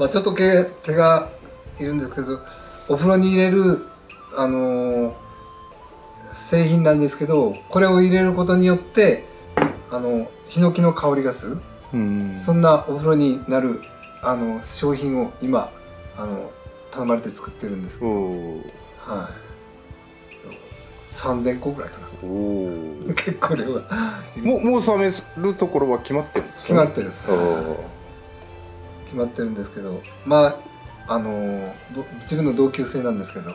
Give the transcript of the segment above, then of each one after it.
まあちょっと毛がいるんですけど、お風呂に入れる製品なんですけど、これを入れることによってヒノキの香りがする、そんなお風呂になる商品を今頼まれて作ってるんですけど、はい、3000個ぐらいかな。結構量がもう冷めるところは決まってるんですか？決まってるんです。決まってるんですけど、まあ自分の同級生なんですけど、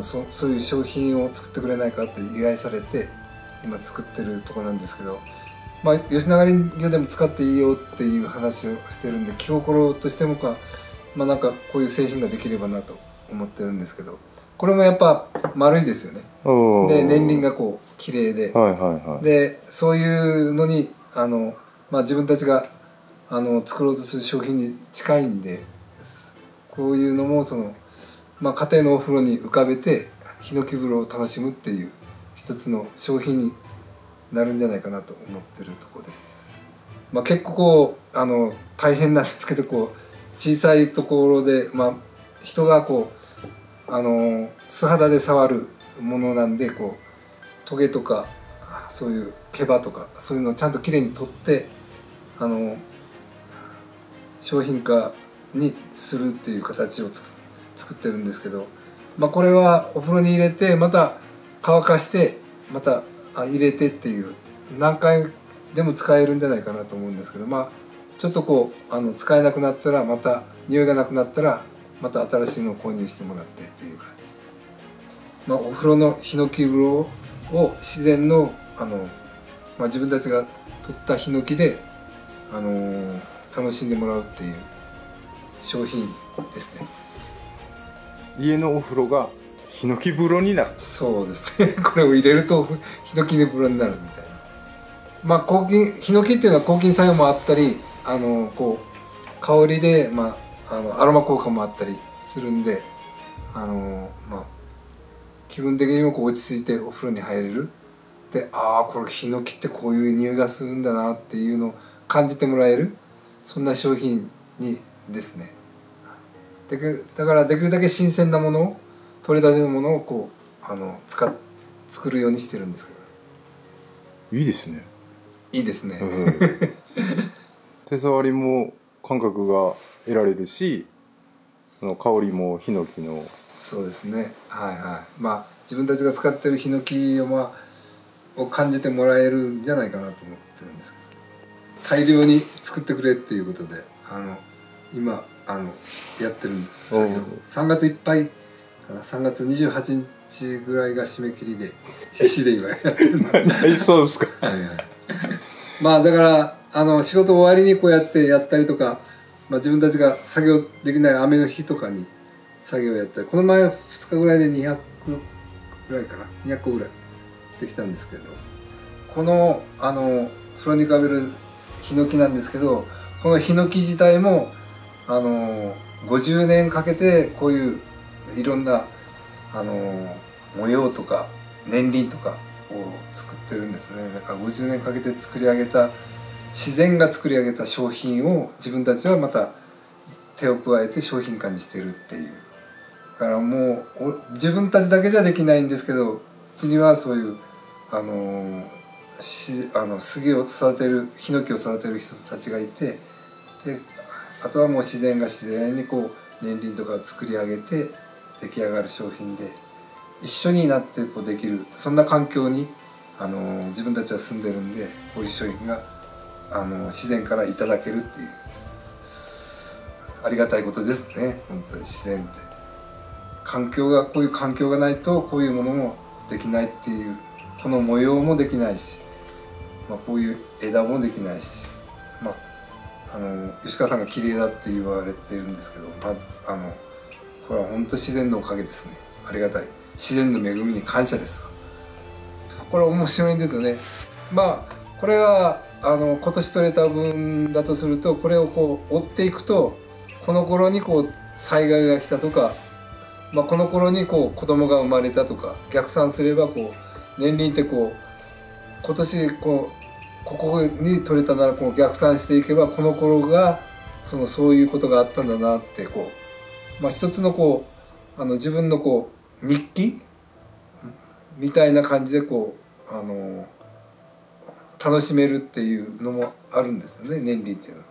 そういう商品を作ってくれないかって依頼されて今作ってるとこなんですけど、まあ吉永林業でも使っていいよっていう話をしてるんで、気心としてもまあなんかこういう製品ができればなと思ってるんですけど、これもやっぱ丸いですよね。で年輪がこう綺麗で、でそういうのにまあ自分たちが作ろうとする商品に近いんで、こういうのもまあ、家庭のお風呂に浮かべてヒノキ風呂を楽しむっていう一つの商品になるんじゃないかなと思ってるところです。まあ、結構大変なんですけど、小さいところで、まあ、人が素肌で触るものなんで、トゲとかそういう毛羽とかそういうのをちゃんときれいに取って商品化にするっていう形を作ってるんですけど、まあ、これはお風呂に入れてまた乾かしてまた入れてっていう何回でも使えるんじゃないかなと思うんですけど、まあちょっと使えなくなったら、また匂いがなくなったらまた新しいのを購入してもらってっていう感じです。まあ、お風呂のヒノキ風呂を自然のまあ、自分たちが取ったヒノキで楽しんでもらうっていう商品ですね。家のお風呂がヒノキ風呂になる。そうですね。これを入れるとヒノキの風呂になるみたいな。まあヒノキっていうのは抗菌作用もあったり、香りで、まあ、アロマ効果もあったりするんで、まあ、気分的にも落ち着いてお風呂に入れる。で、これヒノキってこういう匂いがするんだなっていうのを感じてもらえる、そんな商品ですね。だからできるだけ新鮮なものを、取れたてのものを作るようにしてるんですけど。いいですね。いいですね。手触りも感覚が得られるし、香りもヒノキの。そうですね。はいはい。まあ自分たちが使ってるヒノキを感じてもらえるんじゃないかなと思ってるんですけど、大量に作ってくれっていうことで今やってるんです。3月いっぱいかな、3月28日ぐらいが締め切りで必死で今やってるんでそうですか。はいはい。まあだから仕事終わりにこうやってやったりとか、まあ、自分たちが作業できない雨の日とかに作業やったり、この前2日ぐらいで200ぐらいかな、200個ぐらいできたんですけど、この風呂に浮かべるヒノキなんですけど、このヒノキ自体も50年かけてこういういろんな模様とか年輪とかを作ってるんですね。だから50年かけて作り上げた、自然が作り上げた商品を自分たちはまた手を加えて商品化にしてるっていう。だからもう自分たちだけじゃできないんですけど、うちにはそういう杉を育てる、ヒノキを育てる人たちがいて、であとはもう自然が自然に年輪とかを作り上げて出来上がる商品で、一緒になってできる、そんな環境に自分たちは住んでるんで、こういう商品が自然からいただけるっていう、ありがたいことですね。本当に自然ってこういう環境がないとこういうものもできないっていう、この模様もできないし、まあ、こういう枝もできないし、まあ、吉川さんが綺麗だって言われてるんですけど、まずこれは本当自然のおかげですね。ありがたい、自然の恵みに感謝です。これ面白いんですよね。まあこれは今年取れた分だとすると、これを追っていくと、この頃に災害が来たとか、まあ、この頃に子供が生まれたとか、逆算すれば年輪って今年ここに取れたなら逆算していけば、この頃がそういうことがあったんだなってこう、一つのこう自分のこう日記みたいな感じでこう楽しめるっていうのもあるんですよね、年輪っていうのは。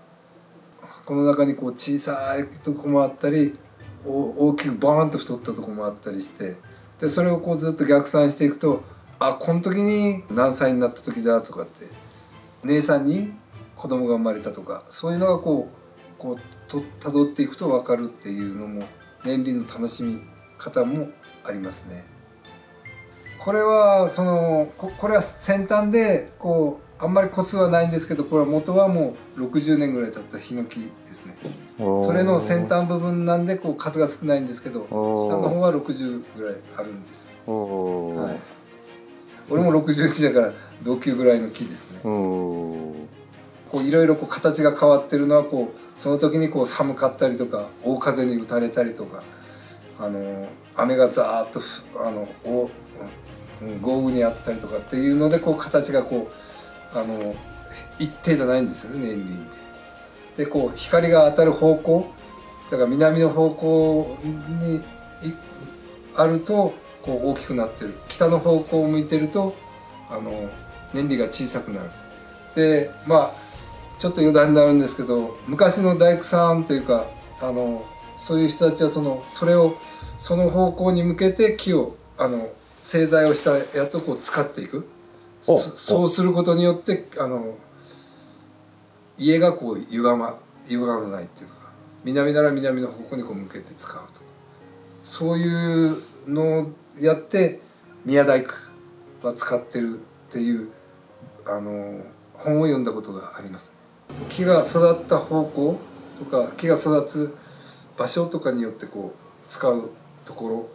この中にこう小さいとこもあったり、大きくバーンと太ったとこもあったりして、でそれをこうずっと逆算していくと、この時に何歳になった時だとかって、姉さんに子供が生まれたとか、そういうのがこう辿っていくと分かるっていうのも、年輪の楽しみ方もありますね。これはこれは先端でこうあんまり個数はないんですけど、これは元はもう60年ぐらい経ったヒノキですね。それの先端部分なんでこう数が少ないんですけど、下の方は60ぐらいあるんですよ。はい、俺も61だから同級ぐらいの木ですね。こういろいろこう形が変わってるのはこうその時にこう寒かったりとか、大風に打たれたりとか、雨がザーッと豪雨にあったりとかっていうので、こう形がこう一定じゃないんですよね、年輪って。でこう光が当たる方向だから南の方向にあるとこう大きくなってる、北の方向を向いてると年輪が小さくなる。でちょっと余談になるんですけど、昔の大工さんというかそういう人たちはその方向に向けて木を製材をしたやつをこう使っていく。そうすることによって家がこう歪まないっていうか、南なら南の方向にこう向けて使うと、そういうのをやって宮大工は使ってるっていう本を読んだことがあります。木が育った方向とか木が育つ場所とかによってこう使うところ、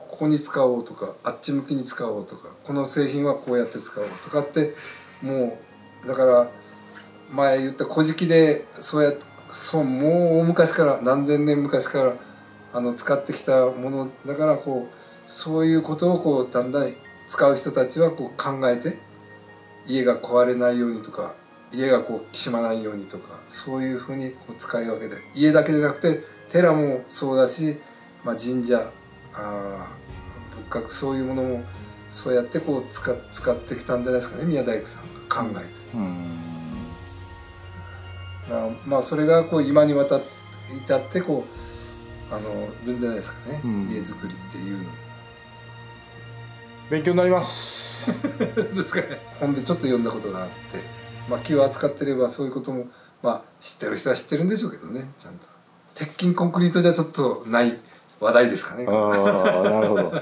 ここに使おうとか、あっち向きに使おうとか、この製品はこうやって使おうとかって、もうだから前言った古事記でもう大昔から何千年昔から使ってきたものだから、こうそういうことをこうだんだん使う人たちはこう考えて、家が壊れないようにとか、家がこうきしまないようにとか、そういうふうにこう使い分けて、家だけじゃなくて寺もそうだし、神社仏閣、そういうものもそうやってこう使ってきたんじゃないですかね、宮大工さんが考えて。それがこう今に至ってこうるんじゃないですかね、家づくりっていうの。勉強になりますですかね。本でちょっと読んだことがあって、木を扱ってればそういうことも知ってる人は知ってるんでしょうけどね、ちゃんと。鉄筋コンクリートじゃちょっとない話題ですかね。なるほど